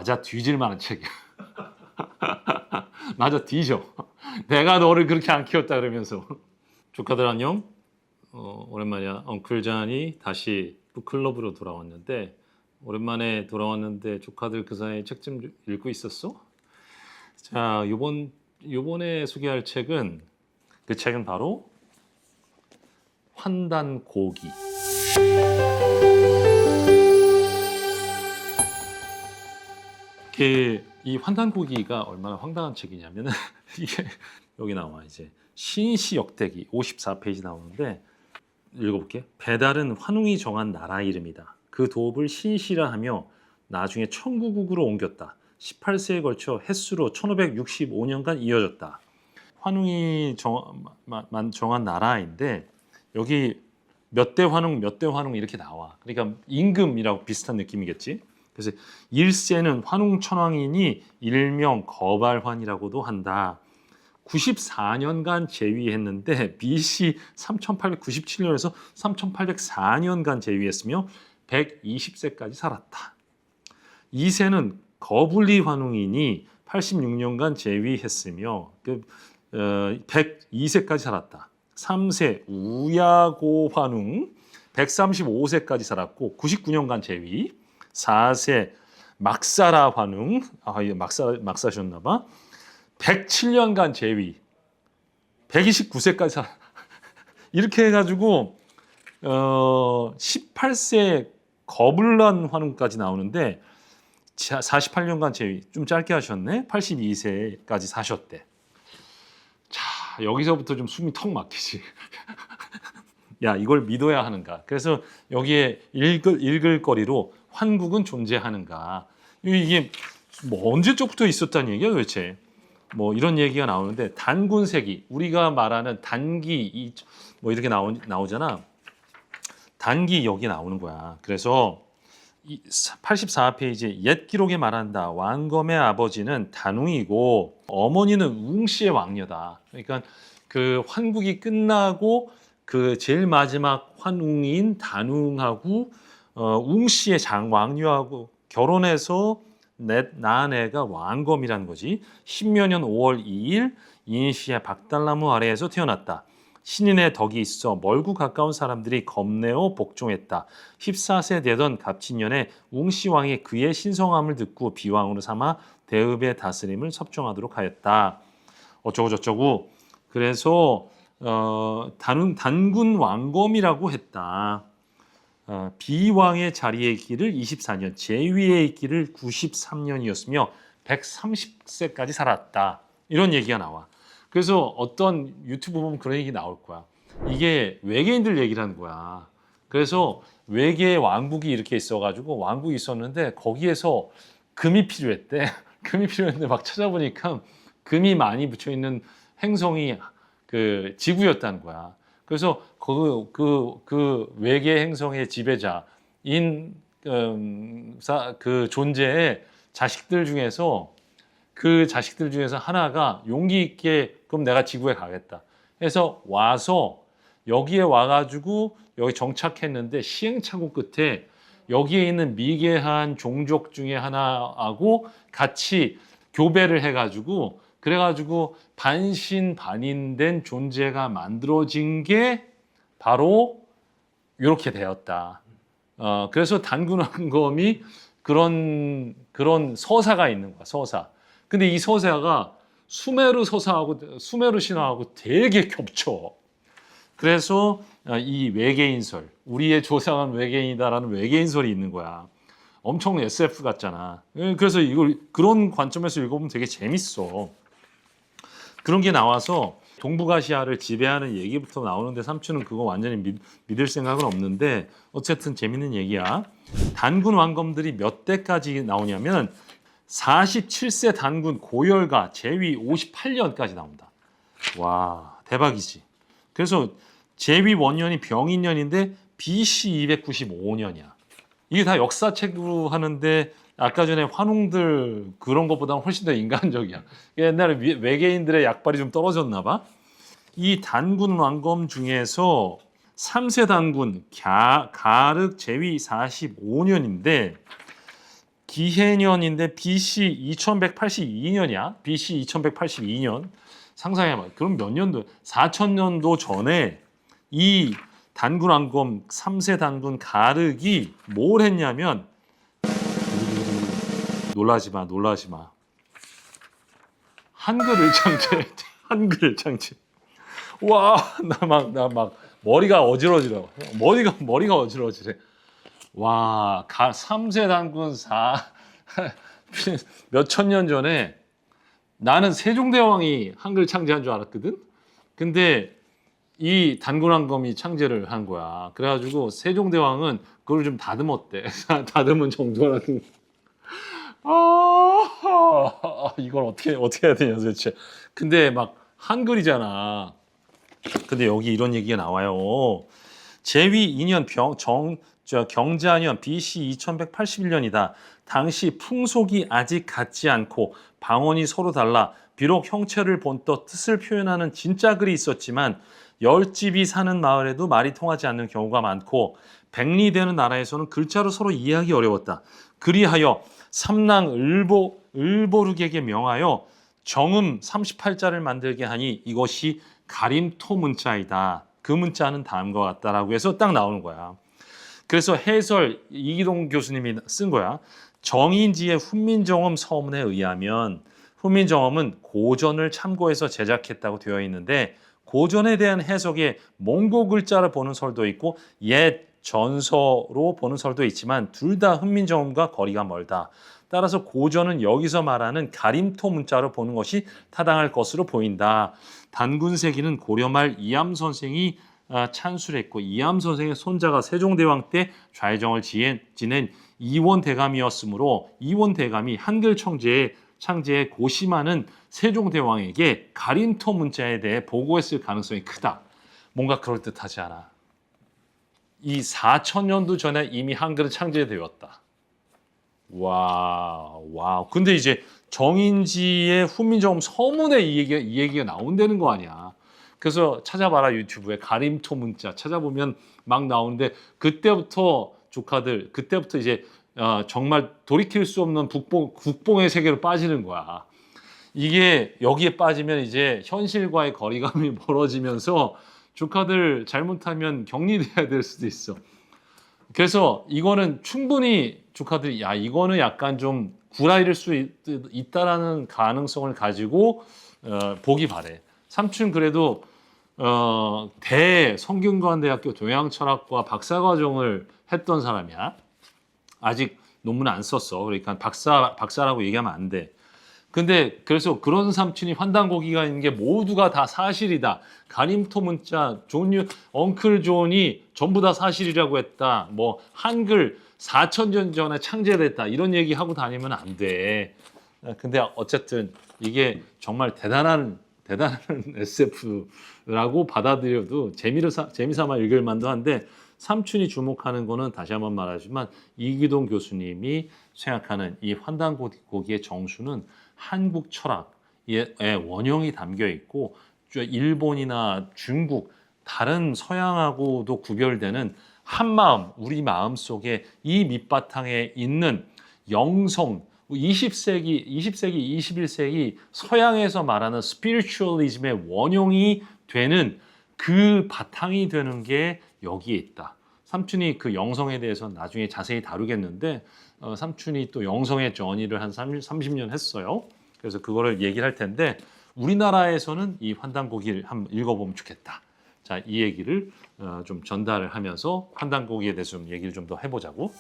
맞아 뒤질 만한 책이야. 맞아 뒤져. 내가 너를 그렇게 안 키웠다 그러면서. 조카들 안녕. 오랜만이야. 엉클 잔이 다시 북클럽으로 돌아왔는데 오랜만에 돌아왔는데 조카들 그 사이에 책 좀 읽고 있었어? 자, 요번에 소개할 책은 그 책은 바로 환단고기. 이 환단고기가 얼마나 황당한 책이냐면은 이게 여기 나와 이제 신시 역대기 54페이지 나오는데 읽어볼게. 배달은 환웅이 정한 나라 이름이다. 그 도읍을 신시라 하며 나중에 청구국으로 옮겼다. 18세에 걸쳐 햇수로 1565년간 이어졌다. 환웅이 정한 나라인데 여기 몇 대 환웅 이렇게 나와. 그러니까 임금이라고 비슷한 느낌이겠지. 그래서 1세는 환웅천왕이니 일명 거발환이라고도 한다. 94년간 재위했는데 BC 3897년에서 3804년간 재위했으며 120세까지 살았다. 2세는 거불리 환웅이니 86년간 재위했으며 102세까지 살았다. 3세 우야고 환웅 135세까지 살았고 99년간 재위. 4세 막사라 환웅 막사셨나 봐. 107년간 재위. 129세까지 살 이렇게 해가지고 18세 거불란 환웅까지 나오는데 48년간 재위. 좀 짧게 하셨네. 82세까지 사셨대. 자, 여기서부터 좀 숨이 턱 막히지. 야, 이걸 믿어야 하는가? 그래서 여기에 읽을 거리로 환국은 존재하는가? 이게 뭐 언제적부터 있었다는 얘기야 도대체? 뭐 이런 얘기가 나오는데 단군세기, 우리가 말하는 단기 뭐 이렇게 나오잖아. 단기 여기 나오는 거야. 그래서 84페이지 옛 기록에 말한다. 왕검의 아버지는 단웅이고 어머니는 웅씨의 왕녀다. 그러니까 그 환국이 끝나고 그 제일 마지막 환웅인 단웅하고 웅씨의 왕녀하고 결혼해서 낳은 애가 왕검이라는 거지. 신묘년 5월 2일 인시의 박달나무 아래에서 태어났다. 신인의 덕이 있어 멀고 가까운 사람들이 겁내어 복종했다. 14세 되던 갑진년에 웅씨 왕이 그의 신성함을 듣고 비왕으로 삼아 대읍의 다스림을 섭정하도록 하였다. 어쩌고 저쩌고. 그래서 단군 왕검이라고 했다. 비왕의 자리에 있기를 24년, 제위에 있기를 93년이었으며 130세까지 살았다. 이런 얘기가 나와. 그래서 어떤 유튜브 보면 그런 얘기 나올 거야. 이게 외계인들 얘기를 하는 거야. 그래서 외계 왕국이 이렇게 있어가지고 왕국이 있었는데 거기에서 금이 필요했대. 금이 필요했는데 막 찾아보니까 금이 많이 붙여 있는 행성이 그 지구였다는 거야. 그래서 그 외계 행성의 지배자인 그 존재의 자식들 중에서 하나가 용기 있게 그럼 내가 지구에 가겠다 해서 와서 여기에 와가지고 여기 정착했는데 시행착오 끝에 여기에 있는 미개한 종족 중에 하나하고 같이 교배를 해가지고 그래가지고 반신반인된 존재가 만들어진 게 바로 이렇게 되었다. 그래서 단군왕검이 그런 서사가 있는 거야. 서사. 근데 이 서사가 수메르 신화하고 되게 겹쳐. 그래서 이 외계인설, 우리의 조상은 외계인이다라는 외계인설이 있는 거야. 엄청 SF 같잖아. 그래서 이걸 그런 관점에서 읽어보면 되게 재밌어. 그런 게 나와서 동북아시아를 지배하는 얘기부터 나오는데 삼촌은 그거 완전히 믿을 생각은 없는데 어쨌든 재밌는 얘기야. 단군 왕검들이 몇 대까지 나오냐면 47세 단군 고열가 제위 58년까지 나온다. 와, 대박이지. 그래서 제위 원년이 병인년인데 BC 295년이야. 이게 다 역사책으로 하는데 아까 전에 환웅들 그런 것보다는 훨씬 더 인간적이야. 옛날에 외계인들의 약발이 좀 떨어졌나 봐. 이 단군 왕검 중에서 3세 단군 가륵 제위 45년인데 기해년인데 BC 2182년이야. BC 2182년. 상상해봐. 그럼 몇 년도? 4000년도 전에 이 단군왕검 3세 단군 가륵이 뭘 했냐면 놀라지 마. 한글을 창제했대. 한글을 창제. 와, 나 막 머리가 어지러지더라고. 머리가 어지러지래. 와, 3세 단군 4몇천 년 전에 나는 세종대왕이 한글 창제한 줄 알았거든. 근데 이 단군왕검이 창제를 한 거야. 그래가지고 세종대왕은 그걸 좀 다듬었대. 다듬은 정도라는. 이걸 어떻게 해야 되냐 도대체. 근데 막 한글이잖아. 근데 여기 이런 얘기가 나와요. 제위 2년 경자년 BC 2181년이다. 당시 풍속이 아직 같지 않고 방언이 서로 달라 비록 형체를 본떠 뜻을 표현하는 진짜 글이 있었지만 10집이 사는 마을에도 말이 통하지 않는 경우가 많고 백리 되는 나라에서는 글자로 서로 이해하기 어려웠다. 그리하여 삼랑 을보르객에 명하여 정음 38자를 만들게 하니 이것이 가림토 문자이다. 그 문자는 다음과 같다라고 해서 딱 나오는 거야. 그래서 해설 이기동 교수님이 쓴 거야. 정인지의 훈민정음 서문에 의하면 훈민정음은 고전을 참고해서 제작했다고 되어 있는데 고전에 대한 해석에 몽고 글자를 보는 설도 있고 옛 전서로 보는 설도 있지만 둘 다 훈민정음과 거리가 멀다. 따라서 고전은 여기서 말하는 가림토 문자로 보는 것이 타당할 것으로 보인다. 단군세기는 고려 말 이암 선생이 찬술했고 이암 선생의 손자가 세종대왕 때 좌의정을 지낸 이원대감이었으므로 이원대감이 한글 창제에 고심하는 세종대왕에게 가림토 문자에 대해 보고했을 가능성이 크다. 뭔가 그럴듯하지 않아. 이 4000년도 전에 이미 한글은 창제되었다. 와. 근데 이제 정인지의 훈민정음 서문에 이 얘기가 나온다는 거 아니야. 그래서 찾아봐라 유튜브에 가림토 문자 찾아보면 막 나오는데 그때부터 조카들 그때부터 이제 정말 돌이킬 수 없는 국뽕의 세계로 빠지는 거야. 이게 여기에 빠지면 이제 현실과의 거리감이 멀어지면서 조카들 잘못하면 격리돼야 될 수도 있어. 그래서 이거는 충분히 조카들이 이거는 약간 좀 구라일 수 있다라는 가능성을 가지고 보기 바래. 삼촌 그래도 성균관대학교 동양철학과 박사과정을 했던 사람이야. 아직 논문 안 썼어. 그러니까 박사라고 얘기하면 안 돼. 근데 그래서 그런 삼촌이 환단고기가 있는 게 모두가 다 사실이다. 가림토 문자, 엉클 존이 전부 다 사실이라고 했다. 뭐 한글 4000년 전에 창제됐다. 이런 얘기 하고 다니면 안 돼. 근데 어쨌든 이게 정말 대단한 SF라고 받아들여도 재미삼아 읽을 만도 한데 삼촌이 주목하는 거는 다시 한번 말하지만 이기동 교수님이 생각하는 이 환단고기의 정수는 한국 철학의 원형이 담겨 있고 일본이나 중국 다른 서양하고도 구별되는 한마음 우리 마음 속에 이 밑바탕에 있는 영성 20세기 21세기 서양에서 말하는 스피리추얼리즘의 원형이 되는 그 바탕이 되는 게 여기에 있다. 삼촌이 그 영성에 대해서 나중에 자세히 다루겠는데 삼촌이 또 영성의 전의를 한 30년 했어요. 그래서 그거를 얘기를 할 텐데 우리나라에서는 이 환단고기를 한번 읽어보면 좋겠다. 자, 이 얘기를 좀 전달을 하면서 환단고기에 대해서 좀 얘기를 좀 더 해보자고.